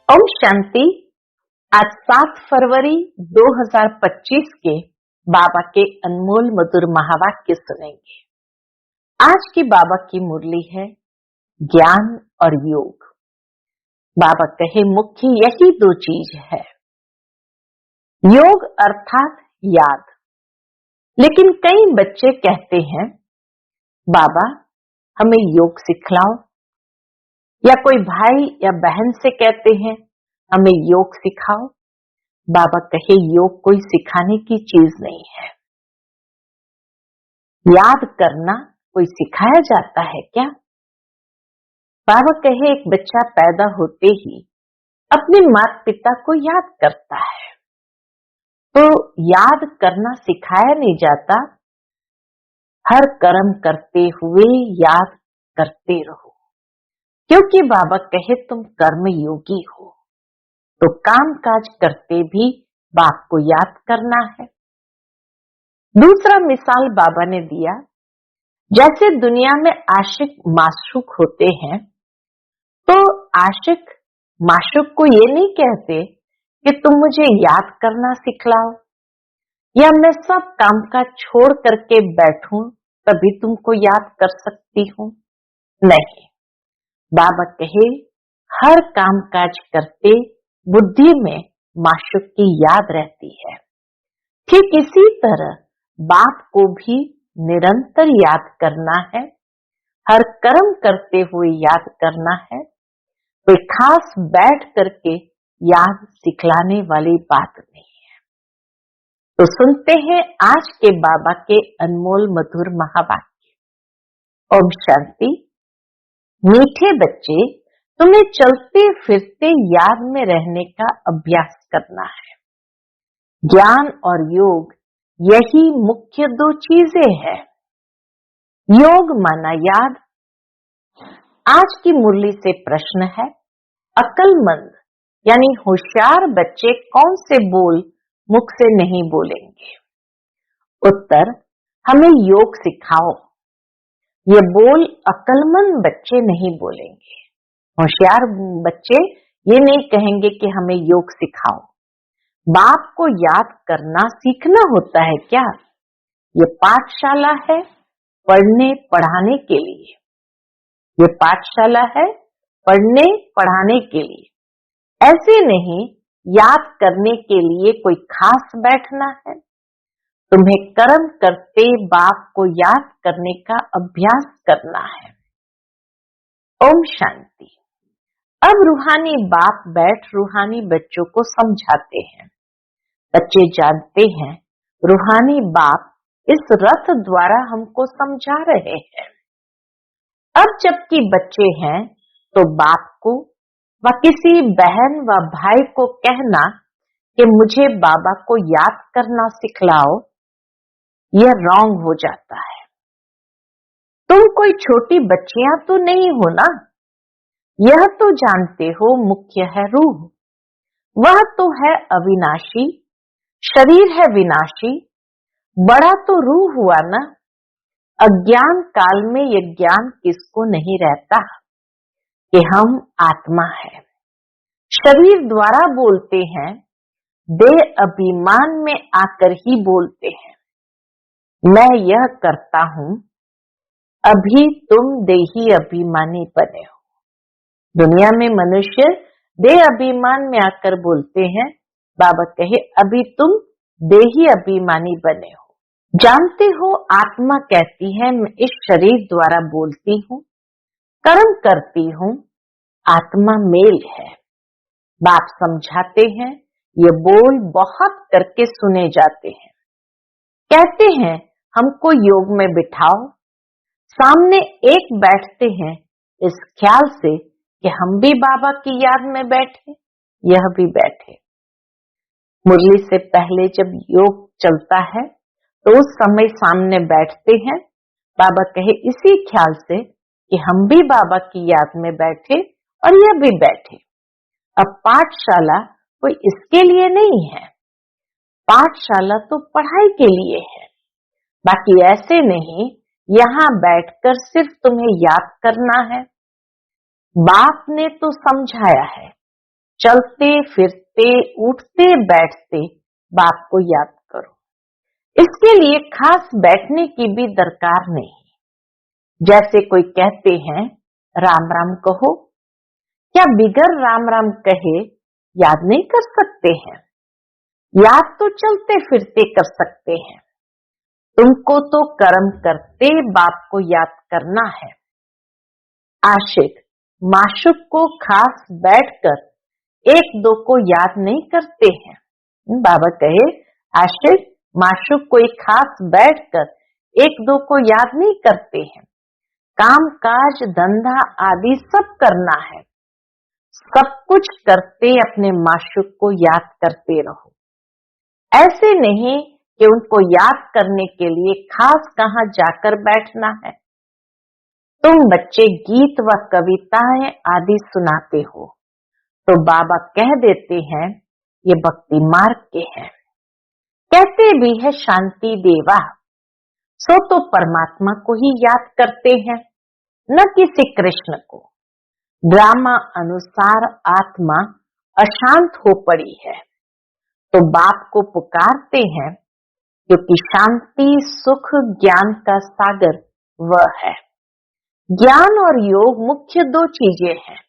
ओम शांति। आज 7 फरवरी 2025 के बाबा के अनमोल मधुर महावाक्य सुनेंगे। आज की बाबा की मुरली है ज्ञान और योग। बाबा कहे मुख्य यही दो चीज है, योग अर्थात याद। लेकिन कई बच्चे कहते हैं बाबा हमें योग सिखलाओ, या कोई भाई या बहन से कहते हैं हमें योग सिखाओ। बाबा कहे योग कोई सिखाने की चीज नहीं है। याद करना कोई सिखाया जाता है क्या? बाबा कहे एक बच्चा पैदा होते ही अपने माता पिता को याद करता है, तो याद करना सिखाया नहीं जाता। हर कर्म करते हुए याद करते रहो, क्योंकि बाबा कहे तुम कर्म योगी हो, तो काम काज करते भी बाप को याद करना है। दूसरा मिसाल बाबा ने दिया, जैसे दुनिया में आशिक माशूक होते हैं, तो आशिक माशूक को ये नहीं कहते कि तुम मुझे याद करना सिखलाओ, या मैं सब काम काज छोड़ करके बैठूं तभी तुमको याद कर सकती हूं। नहीं, बाबा कहे हर काम काज करते बुद्धि में माशूक की याद रहती है। ठीक इसी तरह बाप को भी निरंतर याद करना है, हर कर्म करते हुए याद करना है। कोई खास बैठ करके याद सिखलाने वाली बात नहीं है। तो सुनते हैं आज के बाबा के अनमोल मधुर महावाक्य। ओम शांति। मीठे बच्चे, तुम्हें चलते फिरते याद में रहने का अभ्यास करना है। ज्ञान और योग यही मुख्य दो चीजें हैं। योग माना याद। आज की मुरली से प्रश्न है, अक्लमंद यानी होशियार बच्चे कौन से बोल मुख से नहीं बोलेंगे? उत्तर, हमें योग सिखाओ। ये बोल अक्लमंद बच्चे नहीं बोलेंगे। होशियार बच्चे ये नहीं कहेंगे कि हमें योग सिखाओ। बाप को याद करना सीखना होता है क्या? ये पाठशाला है पढ़ने पढ़ाने के लिए। ये पाठशाला है पढ़ने पढ़ाने के लिए, ऐसे नहीं याद करने के लिए कोई खास बैठना है। तुम्हें कर्म करते बाप को याद करने का अभ्यास करना है। ओम शांति। अब रूहानी बाप बैठ रूहानी बच्चों को समझाते हैं। बच्चे जानते हैं रूहानी बाप इस रथ द्वारा हमको समझा रहे हैं। अब जबकि बच्चे हैं तो बाप को व किसी बहन व भाई को कहना कि मुझे बाबा को याद करना सिखलाओ, यह रॉन्ग हो जाता है। तुम कोई छोटी बच्चियां तो नहीं हो ना। यह तो जानते हो मुख्य है रूह, वह तो है अविनाशी, शरीर है विनाशी, बड़ा तो रूह हुआ ना। अज्ञान काल में यह ज्ञान किसको नहीं रहता कि हम आत्मा है। शरीर द्वारा बोलते हैं, देह अभिमान में आकर ही बोलते हैं, मैं यह करता हूं। अभी तुम देही अभिमानी बने हो। दुनिया में मनुष्य देह अभिमान में आकर बोलते हैं। बाबा कहे अभी तुम देही अभिमानी बने हो। जानते हो आत्मा कहती है मैं इस शरीर द्वारा बोलती हूँ, कर्म करती हूँ। आत्मा मेल है। बाप समझाते हैं, ये बोल बहुत करके सुने जाते हैं। कहते हैं हमको योग में बिठाओ, सामने एक बैठते हैं इस ख्याल से कि हम भी बाबा की याद में बैठे, यह भी बैठे। मुरली से पहले जब योग चलता है तो उस समय सामने बैठते हैं। बाबा कहे इसी ख्याल से कि हम भी बाबा की याद में बैठे और यह भी बैठे। अब पाठशाला कोई इसके लिए नहीं है, पाठशाला तो पढ़ाई के लिए है। बाकी ऐसे नहीं यहाँ बैठकर सिर्फ तुम्हें याद करना है। बाप ने तो समझाया है, चलते फिरते उठते बैठते बाप को याद करो। इसके लिए खास बैठने की भी दरकार नहीं। जैसे कोई कहते हैं राम राम कहो, क्या बिगर राम राम कहे याद नहीं कर सकते हैं? याद तो चलते फिरते कर सकते हैं। तुमको तो कर्म करते बाप को याद करना है। आशिक माशूक को खास बैठकर एक दो को याद नहीं करते हैं। बाबा कहे आशिक माशूक कोई खास बैठकर एक दो को याद नहीं करते हैं। काम काज धंधा आदि सब करना है। सब कुछ करते अपने माशूक को याद करते रहो। ऐसे नहीं कि उनको याद करने के लिए खास कहां जाकर बैठना है। तुम बच्चे गीत व कविताएं आदि सुनाते हो तो बाबा कह देते हैं ये भक्ति मार्ग के हैं। कहते भी है शांति देवा, सो तो परमात्मा को ही याद करते हैं, न किसी कृष्ण को। ड्रामा अनुसार आत्मा अशांत हो पड़ी है तो बाप को पुकारते हैं, क्योंकि शांति सुख ज्ञान का सागर वह है। ज्ञान और योग मुख्य दो चीजें हैं।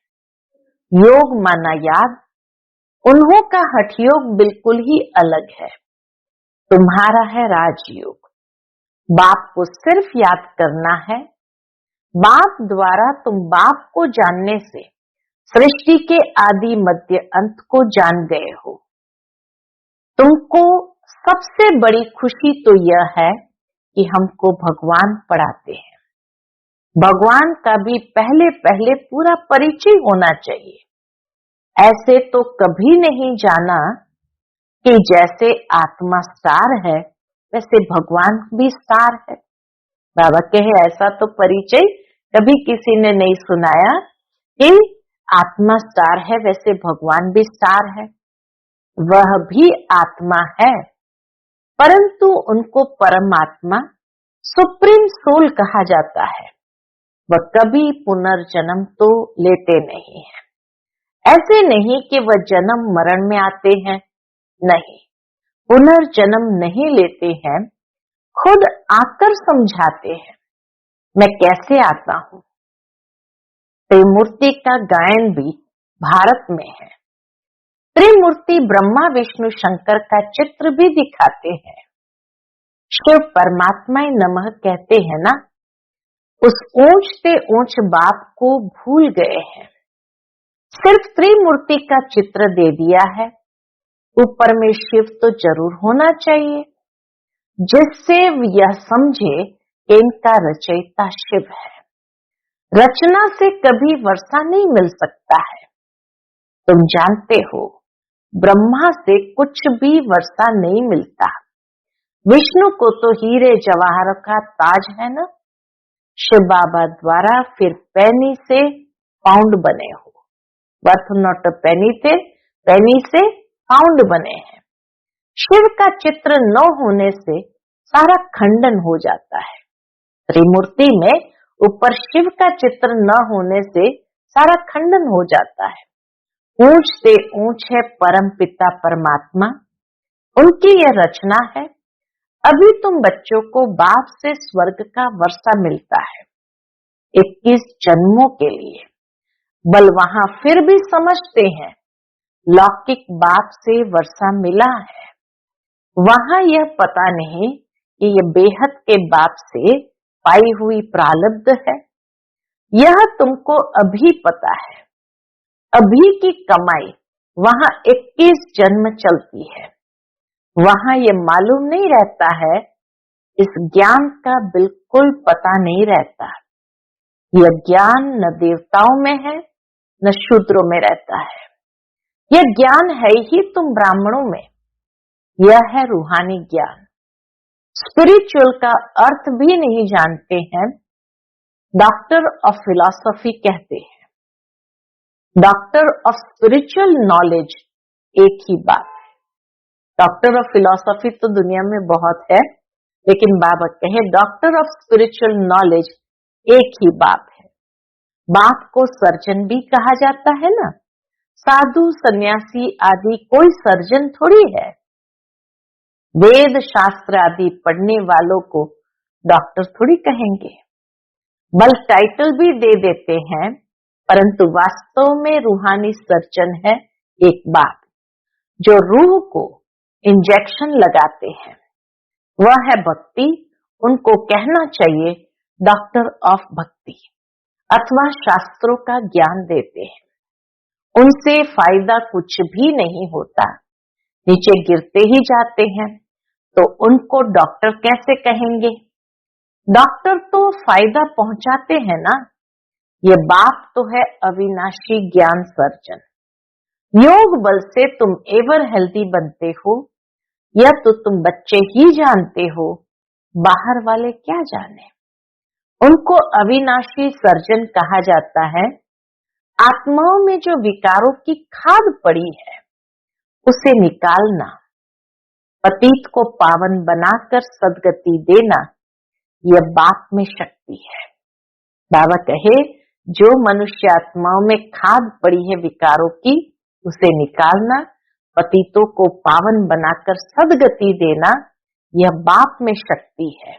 योग माना याद, उन्हों का हठ योग बिल्कुल ही अलग है। तुम्हारा है राजयोग। बाप को सिर्फ याद करना है। बाप द्वारा तुम बाप को जानने से सृष्टि के आदि मध्य अंत को जान गए हो। तुमको सबसे बड़ी खुशी तो यह है कि हमको भगवान पढ़ाते हैं। भगवान का भी पहले पहले पूरा परिचय होना चाहिए। ऐसे तो कभी नहीं जाना कि जैसे आत्मा स्टार है वैसे भगवान भी स्टार है। बाबा कहे ऐसा तो परिचय कभी किसी ने नहीं सुनाया कि आत्मा स्टार है वैसे भगवान भी स्टार है। वह भी आत्मा है, परंतु उनको परमात्मा सुप्रीम सोल कहा जाता है। वह कभी पुनर्जन्म तो लेते नहीं है। ऐसे नहीं कि वह जन्म मरण में आते हैं, नहीं, पुनर्जन्म नहीं लेते हैं। खुद आकर समझाते हैं मैं कैसे आता हूं। त्रिमूर्ति का गायन भी भारत में है। त्रिमूर्ति ब्रह्मा विष्णु शंकर का चित्र भी दिखाते हैं। शिव परमात्मा नमः कहते हैं ना, उस ऊंच से ऊंच बाप को भूल गए हैं। सिर्फ त्रिमूर्ति का चित्र दे दिया है। ऊपर में शिव तो जरूर होना चाहिए, जिससे यह समझे कि इनका रचयिता शिव है। रचना से कभी वर्षा नहीं मिल सकता है। तुम जानते हो ब्रह्मा से कुछ भी वर्षा नहीं मिलता। विष्णु को तो हीरे जवाहर का ताज है ना। शिव बाबा द्वारा फिर पैनी से पाउंड बने हो। वर्थ नॉट पैनी थे, पैनी से पाउंड बने हैं। शिव का चित्र न होने से सारा खंडन हो जाता है। त्रिमूर्ति में ऊपर शिव का चित्र न होने से सारा खंडन हो जाता है। ऊंच से ऊंच है परम पिता परमात्मा, उनकी यह रचना है। अभी तुम बच्चों को बाप से स्वर्ग का वर्षा मिलता है 21 जन्मों के लिए। बल वहां फिर भी समझते हैं लौकिक बाप से वर्षा मिला है। वहां यह पता नहीं कि यह बेहद के बाप से पाई हुई प्रारब्ध है। यह तुमको अभी पता है। अभी की कमाई वहां 21 जन्म चलती है। वहां ये मालूम नहीं रहता है, इस ज्ञान का बिल्कुल पता नहीं रहता। यह ज्ञान न देवताओं में है न शूद्रों में रहता है। यह ज्ञान है ही तुम ब्राह्मणों में। यह है रूहानी ज्ञान। स्पिरिचुअल का अर्थ भी नहीं जानते हैं। डॉक्टर ऑफ फिलॉसफी कहते हैं। डॉक्टर ऑफ स्पिरिचुअल नॉलेज एक ही बात है। डॉक्टर ऑफ फिलॉसफी तो दुनिया में बहुत है, लेकिन बाबा कहे डॉक्टर ऑफ स्पिरिचुअल नॉलेज एक ही बाप है। बाप को सर्जन भी कहा जाता है ना। साधु सन्यासी आदि कोई सर्जन थोड़ी है। वेद शास्त्र आदि पढ़ने वालों को डॉक्टर थोड़ी कहेंगे। बल टाइटल भी दे देते हैं, परंतु वास्तव में रूहानी सर्जन है एक बाप, जो रूह को इंजेक्शन लगाते हैं। वह है भक्ति। उनको कहना चाहिए डॉक्टर ऑफ भक्ति, अथवा शास्त्रों का ज्ञान देते हैं। उनसे फायदा कुछ भी नहीं होता, नीचे गिरते ही जाते हैं, तो उनको डॉक्टर कैसे कहेंगे? डॉक्टर तो फायदा पहुंचाते हैं ना। ये बाप तो है अविनाशी ज्ञान सर्जन। योग बल से तुम एवर हेल्दी बनते हो, या तो तुम बच्चे ही जानते हो, बाहर वाले क्या जाने। उनको अविनाशी सर्जन कहा जाता है। आत्माओं में जो विकारों की खाद पड़ी है, उसे निकालना, पतित को पावन बनाकर सदगति देना, यह बाप में शक्ति है। बाबा कहे, जो मनुष्य आत्माओं में खाद पड़ी है विकारों की, उसे निकालना, पतितों को पावन बनाकर सदगति देना, यह बाप में शक्ति है।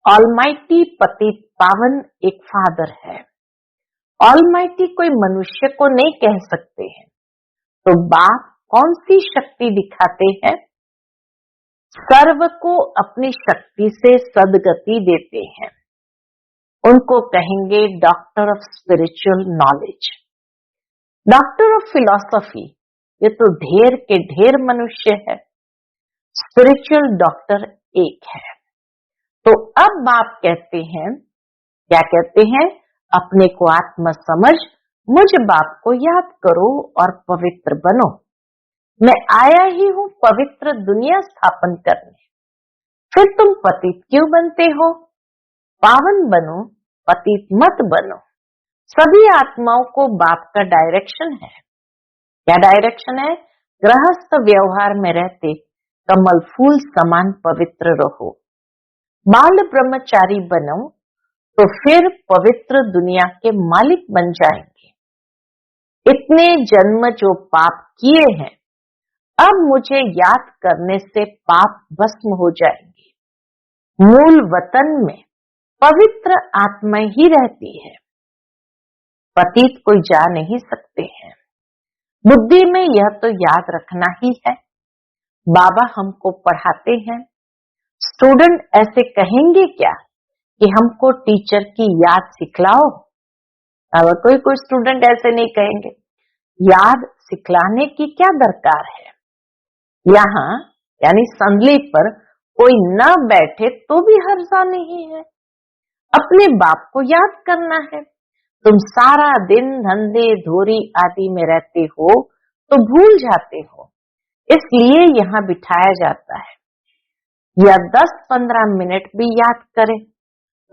ऑलमाइटी पतित पावन एक फादर है। ऑलमाइटी कोई मनुष्य को नहीं कह सकते हैं, तो बाप कौन सी शक्ति दिखाते हैं? सर्व को अपनी शक्ति से सदगति देते हैं। उनको कहेंगे doctor of spiritual knowledge. Doctor of philosophy, ये तो ढेर के ढेर मनुष्य है। स्पिरिचुअल डॉक्टर एक है। तो अब बाप कहते हैं, क्या कहते हैं? अपने को आत्मा समझ, मुझ बाप को याद करो और पवित्र बनो। मैं आया ही हूं पवित्र दुनिया स्थापन करने। फिर तुम पतित क्यों बनते हो? पावन बनो, पतित मत बनो। सभी आत्माओं को बाप का डायरेक्शन है। क्या डायरेक्शन है? गृहस्थ व्यवहार में रहते कमल फूल समान पवित्र रहो। बाल ब्रह्मचारी बनो, तो फिर पवित्र दुनिया के मालिक बन जाएंगे। इतने जन्म जो पाप किए हैं, अब मुझे याद करने से पाप भस्म हो जाएंगे। मूल वतन में पवित्र आत्मा ही रहती है, पतित कोई जा नहीं सकते हैं। बुद्धि में यह तो याद रखना ही है। बाबा हमको पढ़ाते हैं। स्टूडेंट ऐसे कहेंगे क्या कि हमको टीचर की याद सिखलाओ? अब कोई स्टूडेंट ऐसे नहीं कहेंगे। याद सिखलाने की क्या दरकार है? यहाँ यानी संदली पर कोई न बैठे तो भी हर्जा नहीं है। अपने बाप को याद करना है। तुम सारा दिन धंधे धोरी आदि में रहते हो तो भूल जाते हो, इसलिए यहाँ बिठाया जाता है। या 10-15 मिनट भी याद करें।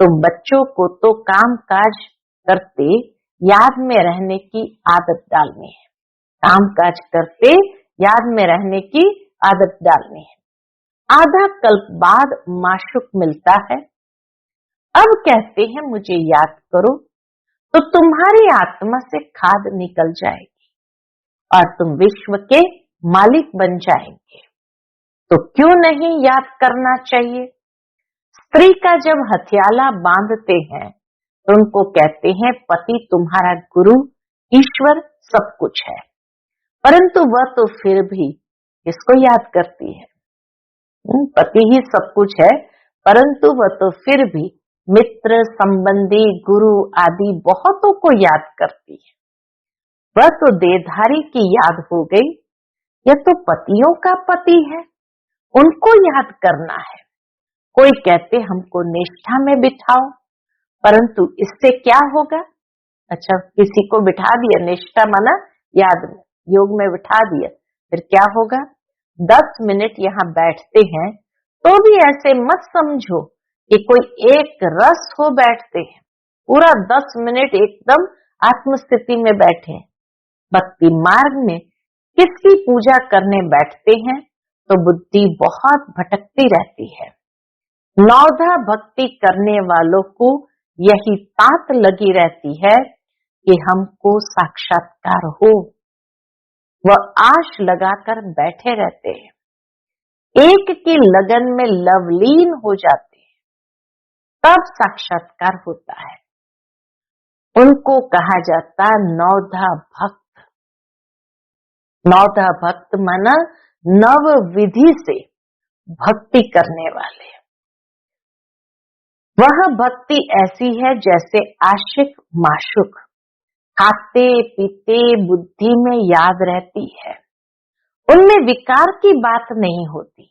तुम बच्चों को तो काम काज करते याद में रहने की आदत डालनी है। काम काज करते याद में रहने की आदत डालनी है। आधा कल्प बाद माशुक मिलता है। अब कहते हैं मुझे याद करो, तो तुम्हारी आत्मा से खाद निकल जाएगी और तुम विश्व के मालिक बन जाएंगे। तो क्यों नहीं याद करना चाहिए? स्त्री का जब हथियाला बांधते हैं तो उनको कहते हैं पति तुम्हारा गुरु ईश्वर सब कुछ है, परंतु वह तो फिर भी इसको याद करती है। पति ही सब कुछ है, परंतु वह तो फिर भी मित्र संबंधी गुरु आदि बहुतों को याद करती है। वह तो देहधारी की याद हो गई। यह तो पतियों का पति है, उनको याद करना है। कोई कहते हमको निष्ठा में बिठाओ, परंतु इससे क्या होगा? अच्छा, किसी को बिठा दिया, निष्ठा माना याद में, योग में बिठा दिया, फिर क्या होगा? 10 मिनट यहाँ बैठते हैं तो भी ऐसे मत समझो कि कोई एक रस हो बैठते हैं। पूरा 10 मिनट एकदम आत्मस्थिति में बैठे। भक्ति मार्ग में किसकी पूजा करने बैठते हैं तो बुद्धि बहुत भटकती रहती है। नौधा भक्ति करने वालों को यही तात लगी रहती है कि हमको साक्षात्कार हो, वह आश लगाकर बैठे रहते हैं, एक की लगन में लवलीन हो जाते हैं, तब साक्षात्कार होता है। उनको कहा जाता नवधा भक्त। नवधा भक्त माना नव विधि से भक्ति करने वाले। वह भक्ति ऐसी है जैसे आशिक माशुक, खाते पीते बुद्धि में याद रहती है। उनमें विकार की बात नहीं होती,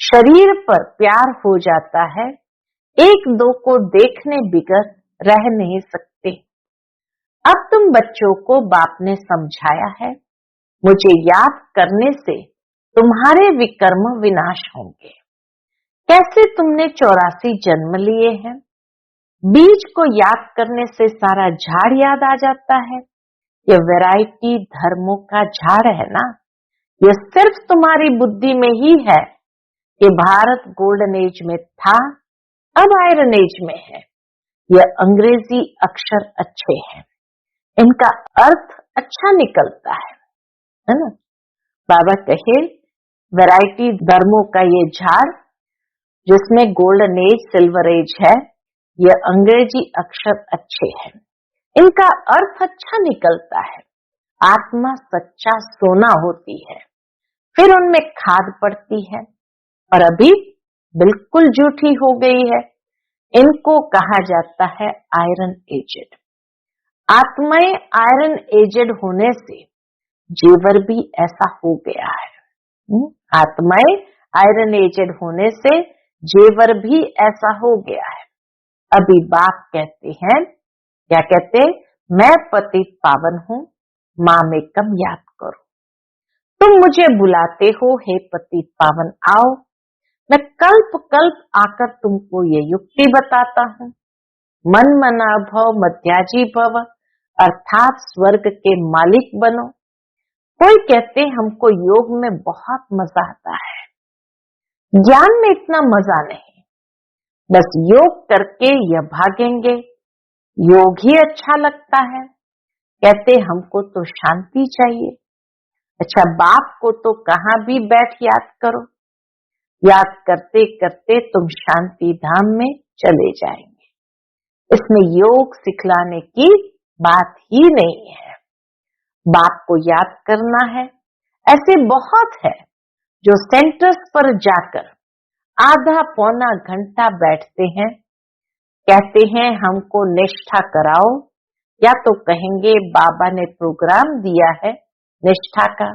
शरीर पर प्यार हो जाता है, एक दो को देखने बिगर रह नहीं सकते। अब तुम बच्चों को बाप ने समझाया है, मुझे याद करने से तुम्हारे विकर्म विनाश होंगे। कैसे तुमने 84 जन्म लिए हैं, बीज को याद करने से सारा झाड़ याद आ जाता है। यह वैरायटी धर्मों का झाड़ है ना, यह सिर्फ तुम्हारी बुद्धि में ही है कि भारत गोल्डन एज में था, अब आयरन एज में है। यह अंग्रेजी अक्षर अच्छे हैं, इनका अर्थ अच्छा निकलता है ना। बाबा कहे वैरायटी धर्मों का ये झाड़ जिसमें गोल्डन एज सिल्वर एज है, यह अंग्रेजी अक्षर अच्छे हैं, इनका अर्थ अच्छा निकलता है। आत्मा सच्चा सोना होती है, फिर उनमें खाद पड़ती है और अभी बिल्कुल झूठी हो गई है। इनको कहा जाता है आयरन एजेड। आत्माएं आयरन एजेड होने से जेवर भी ऐसा हो गया है। आत्माएं आयरन एजेड होने से जेवर भी ऐसा हो गया है। अभी बाप कहते हैं, क्या कहते, मैं पतित पावन हूं, माँ में कम याद करो। तुम मुझे बुलाते हो, हे पतित पावन आओ, मैं कल्प कल्प आकर तुमको ये युक्ति बताता हूं। मन मना भव मध्याजी भव, अर्थात स्वर्ग के मालिक बनो। कोई कहते हमको योग में बहुत मजा आता है, ज्ञान में इतना मजा नहीं, बस योग करके यह भागेंगे, योग ही अच्छा लगता है। कहते हमको तो शांति चाहिए। अच्छा, बाप को तो कहाँ भी बैठ याद करो, याद करते करते तुम शांति धाम में चले जाएंगे। इसमें योग सिखलाने की बात ही नहीं है। बाप को याद करना है। ऐसे बहुत है जो सेंटर्स पर जाकर आधा पौना घंटा बैठते हैं, कहते हैं हमको निष्ठा कराओ, या तो कहेंगे बाबा ने प्रोग्राम दिया है निष्ठा का।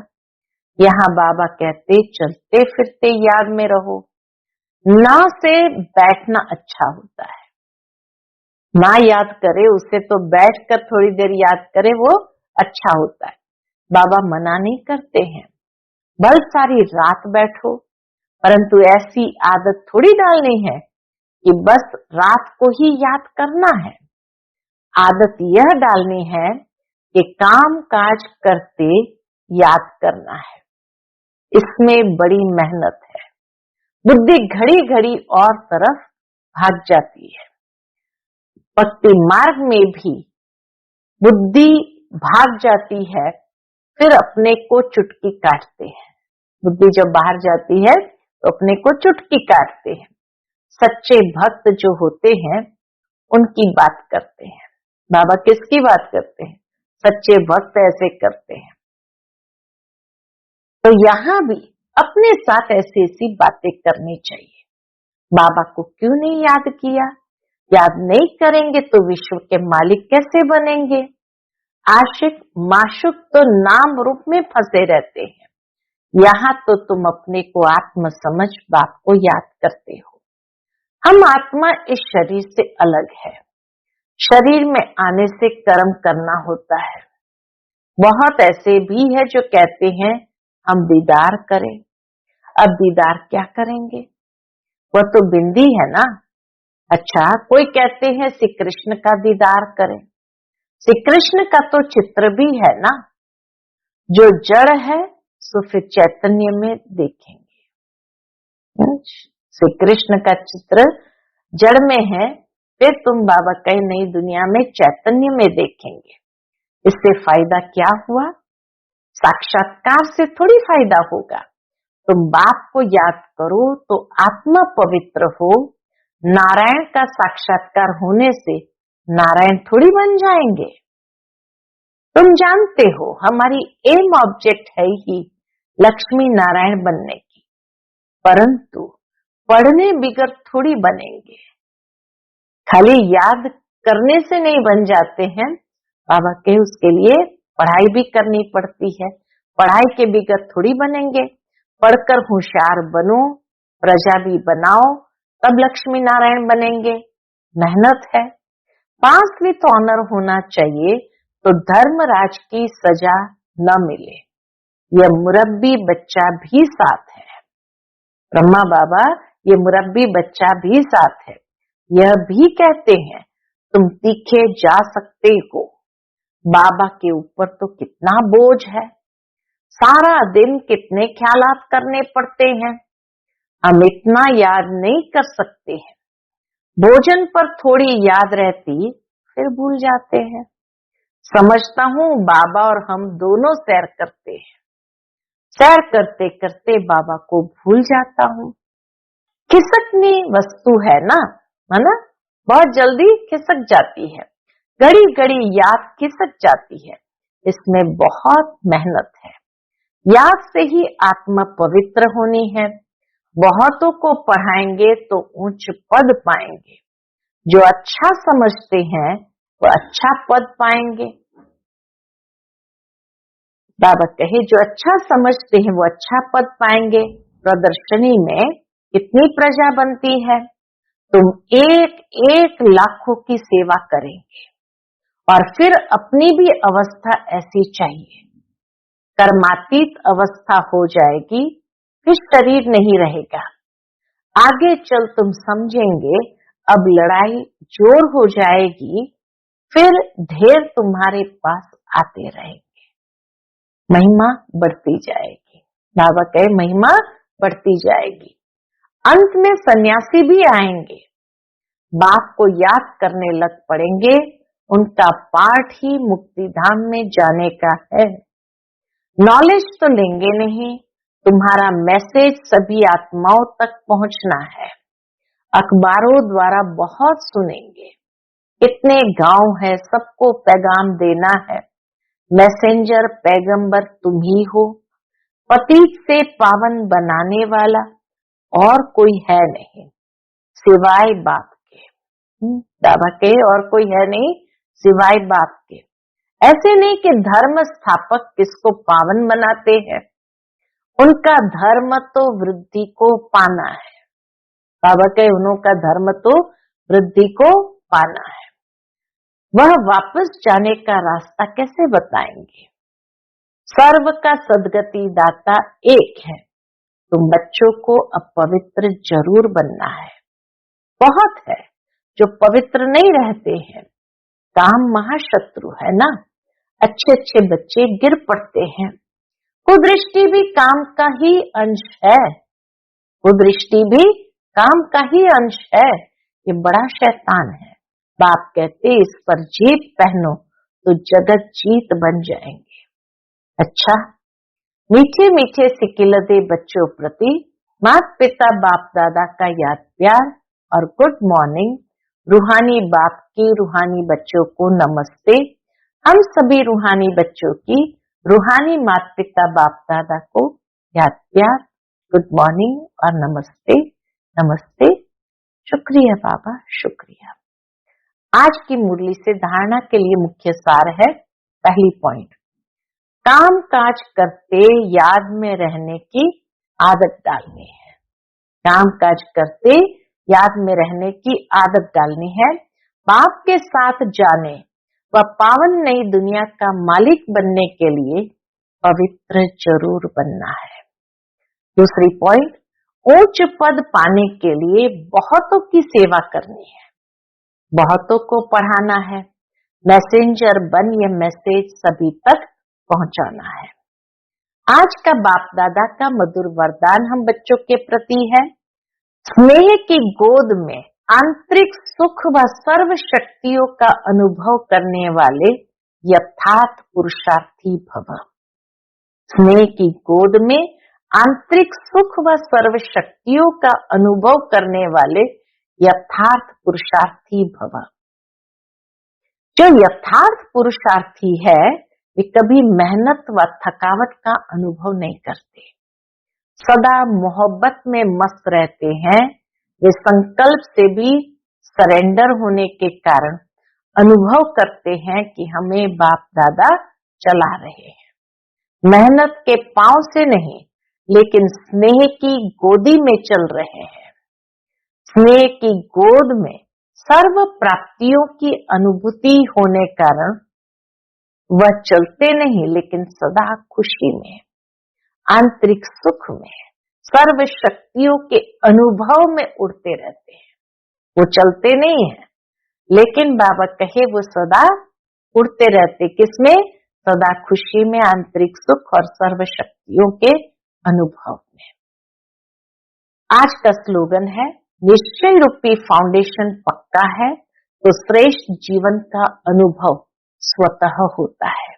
यहाँ बाबा कहते चलते फिरते याद में रहो। ना से बैठना अच्छा होता है, ना याद करे उसे तो बैठकर थोड़ी देर याद करे वो अच्छा होता है। बाबा मना नहीं करते हैं, बल सारी रात बैठो, परंतु ऐसी आदत थोड़ी डालनी है कि बस रात को ही याद करना है। आदत यह डालनी है कि काम काज करते याद करना है। इसमें बड़ी मेहनत है। बुद्धि घड़ी घड़ी और तरफ भाग जाती है। भक्ति मार्ग में भी बुद्धि भाग जाती है, फिर अपने को चुटकी काटते हैं। बुद्धि जब बाहर जाती है तो अपने को चुटकी काटते हैं। सच्चे भक्त जो होते हैं उनकी बात करते हैं। बाबा किसकी बात करते हैं? सच्चे भक्त ऐसे करते हैं। तो यहाँ भी अपने साथ ऐसी ऐसी बातें करनी चाहिए। बाबा को क्यों नहीं याद किया? याद नहीं करेंगे तो विश्व के मालिक कैसे बनेंगे? आशिक माशुक तो नाम रूप में फंसे रहते हैं। यहाँ तो तुम अपने को आत्म समझ बाप को याद करते हो। हम आत्मा इस शरीर से अलग है। शरीर में आने से कर्म करना होता है। बहुत ऐसे भी है जो कहते हैं हम दीदार करें। अब दीदार क्या करेंगे? वह तो बिंदी है ना। अच्छा, कोई कहते हैं श्री कृष्ण का दीदार करें। श्री कृष्ण का तो चित्र भी है ना। जो जड़ है सो फिर चैतन्य में देखेंगे। श्री कृष्ण का चित्र जड़ में है, फिर तुम बाबा कई नई दुनिया में चैतन्य में देखेंगे। इससे फायदा क्या हुआ? साक्षात्कार से थोड़ी फायदा होगा। तुम बाप को याद करो तो आत्मा पवित्र हो। नारायण का साक्षात्कार होने से नारायण थोड़ी बन जाएंगे। तुम जानते हो हमारी एम ऑब्जेक्ट है ही लक्ष्मी नारायण बनने की, परंतु पढ़ने बिगर थोड़ी बनेंगे। खाली याद करने से नहीं बन जाते हैं। बाबा के उसके लिए पढ़ाई भी करनी पड़ती है। पढ़ाई के बिगर थोड़ी बनेंगे। पढ़कर होशियार बनो, प्रजा भी बनाओ, तब लक्ष्मी नारायण बनेंगे। मेहनत है। पास विथ ऑनर होना चाहिए तो धर्मराज की सजा न मिले। यह मुरब्बी बच्चा भी साथ है। ब्रह्मा बाबा ये मुरब्बी बच्चा भी साथ है। यह भी कहते हैं तुम तीखे जा सकते हो। बाबा के ऊपर तो कितना बोझ है। सारा दिन कितने ख्यालात करने पड़ते हैं। हम इतना याद नहीं कर सकते हैं। भोजन पर थोड़ी याद रहती फिर भूल जाते हैं। समझता हूँ बाबा और हम दोनों सैर करते हैं। सैर करते करते बाबा को भूल जाता हूँ। खिसकनी वस्तु है ना, है ना, बहुत जल्दी खिसक जाती है। घड़ी घड़ी याद खिसक जाती है। इसमें बहुत मेहनत है। याद से ही आत्मा पवित्र होनी है। बहुतों को पढ़ाएंगे तो उच्च पद पाएंगे। जो अच्छा समझते हैं वो अच्छा पद पाएंगे। बाबा कहे जो अच्छा समझते हैं वो अच्छा पद पाएंगे। प्रदर्शनी में कितनी प्रजा बनती है। तुम एक एक लाखों की सेवा करेंगे और फिर अपनी भी अवस्था ऐसी चाहिए। कर्मातीत अवस्था हो जाएगी, फिर शरीर नहीं रहेगा। आगे चल तुम समझेंगे अब लड़ाई जोर हो जाएगी, फिर ढेर तुम्हारे पास आते रहेंगे। महिमा बढ़ती जाएगी। बाबा कहे महिमा बढ़ती जाएगी। अंत में सन्यासी भी आएंगे। बाप को याद करने लग पड़ेंगे। उनका पाठ ही मुक्ति धाम में जाने का है। नॉलेज तो लेंगे नहीं। तुम्हारा मैसेज सभी आत्माओं तक पहुंचना है। अखबारों द्वारा बहुत सुनेंगे। कितने गांव है, सबको पैगाम देना है। मैसेंजर पैगंबर तुम ही हो। पतित से पावन बनाने वाला और कोई है नहीं सिवाय बाप के। बाबा के और कोई है नहीं सिवाय बाप के। ऐसे नहीं कि धर्म स्थापक किसको पावन बनाते हैं। उनका धर्म तो वृद्धि को पाना है। बाबा के उनका धर्म तो वृद्धि को पाना है। वह वापस जाने का रास्ता कैसे बताएंगे। सर्व का सदगति दाता एक है। तुम बच्चों को अपवित्र जरूर बनना है। बहुत है जो पवित्र नहीं रहते हैं। काम महाशत्रु है ना। अच्छे अच्छे बच्चे गिर पड़ते हैं। कुदृष्टि भी काम का ही अंश है। कुदृष्टि भी काम का ही अंश है। ये बड़ा शैतान है। बाप कहते इस पर जीत पहनो तो जगत जीत बन जाएंगे। अच्छा, मीठे मीठे सिकिलते बच्चों प्रति माता पिता बाप दादा का याद प्यार और गुड मॉर्निंग। रूहानी बाप की रूहानी बच्चों को नमस्ते। हम सभी रूहानी बच्चों की रूहानी माता पिता बाप दादा को याद प्यार, गुड मॉर्निंग और नमस्ते। नमस्ते। शुक्रिया बाबा, शुक्रिया। आज की मुरली से धारणा के लिए मुख्य सार है। पहली पॉइंट, काम काज करते याद में रहने की आदत डालनी है। काम काज करते याद में रहने की आदत डालनी है। बाप के साथ जाने व पावन नई दुनिया का मालिक बनने के लिए पवित्र जरूर बनना है। दूसरी पॉइंट, उच्च पद पाने के लिए बहुतों की सेवा करनी है। बहुतों को पढ़ाना है। मैसेंजर बन यह मैसेज सभी तक पहुंचाना है। आज का बाप दादा का मधुर वरदान हम बच्चों के प्रति है। स्नेह की गोद में आंतरिक सुख व सर्व शक्तियों का अनुभव करने वाले यथार्थ पुरुषार्थी भव। स्नेह की गोद में आंतरिक सुख व सर्व शक्तियों का अनुभव करने वाले यथार्थ पुरुषार्थी भव। जो यथार्थ पुरुषार्थी है वे कभी मेहनत व थकावट का अनुभव नहीं करते, सदा मोहब्बत में मस्त रहते हैं। वे संकल्प से भी सरेंडर होने के कारण अनुभव करते हैं कि हमें बाप दादा चला रहे हैं, मेहनत के पांव से नहीं लेकिन स्नेह की गोदी में चल रहे हैं। स्नेह की गोद में सर्व प्राप्तियों की अनुभूति होने कारण वह चलते नहीं लेकिन सदा खुशी में, आंतरिक सुख में, सर्व शक्तियों के अनुभव में उड़ते रहते हैं। वो चलते नहीं है लेकिन बाबा कहे वो सदा उड़ते रहते, किसमें? सदा खुशी में, आंतरिक सुख और सर्व शक्तियों के अनुभव में। आज का स्लोगन है, निश्चय रूपी फाउंडेशन पक्का है तो श्रेष्ठ जीवन का अनुभव स्वतः होता है।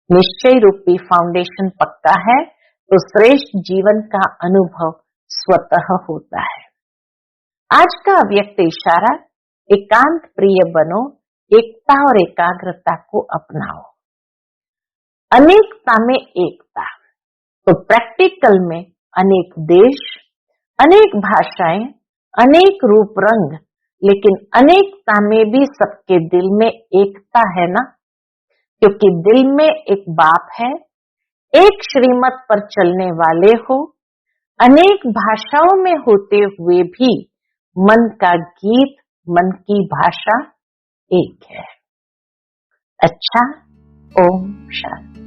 निश्चय रूपी फाउंडेशन पक्का है तो श्रेष्ठ जीवन का अनुभव स्वतः होता है। आज का अव्यक्त इशारा, एकांत प्रिय बनो, एकता और एकाग्रता को अपनाओ। अनेकता में एकता, तो प्रैक्टिकल में अनेक देश, अनेक भाषाएं, अनेक रूप रंग, लेकिन अनेकता में भी सबके दिल में एकता है ना, क्योंकि दिल में एक बाप है, एक श्रीमत पर चलने वाले हो, अनेक भाषाओं में होते हुए भी मन का गीत, मन की भाषा एक है। अच्छा, ओम शांति।